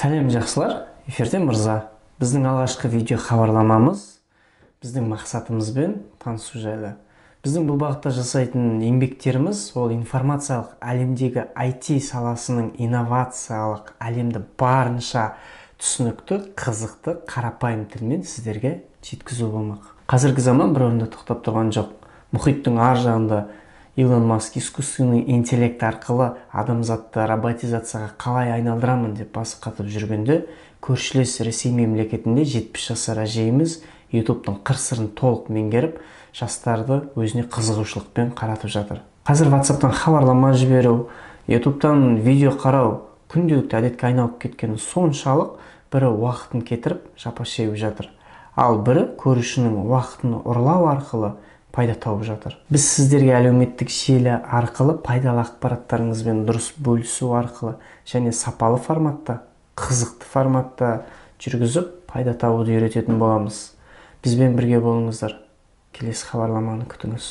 Сәлем жақсылар, эфирде Мырза. Біздің алғашқы видео хабарламамыз біздің мақсатымызбен танысу жайлы. Біздің бұл бағытта жасайтын еңбектеріміз ол информациялық әлемдегі IT саласының инновациялық әлемді барынша түсінікті, қызықты, қарапайым тілмен сіздерге жеткізу болмақ. Қазіргі заман бір орында тоқтап тұрған жоқ. Мұхиттың ар жағында Илон Маск искусственный интеллект арқылы адамзатты роботизацияға қалай айналдырамын деп басы қатып жүргенде, көршілес Ресей мемлекетінде 70 жасар әжейіміз YouTube'тың қыр-сырын толық меңгеріп, жастарды өзіне қызығушылықпен қаратып жатыр. Қазір WhatsApp'тан хабарлама жіберу, YouTube'тан видео қарау күнделікті әдетке айналып кеткені соншалық, бірі уақытын кетіріп жапа шегіп жатыр. Ал бірі көрушінің уақытын ұрлау арқылы пайда тауып жатыр. Біз сіздерге әлеуметтік желі арқылы пайдалы ақпараттарыңызбен дұрыс бөлісу арқылы және сапалы форматта, қызықты форматта жүргізіп, пайда табуды үйрететін боламыз. Бізбен бірге болыңыздар. Келесі хабарламаны күтіңіз.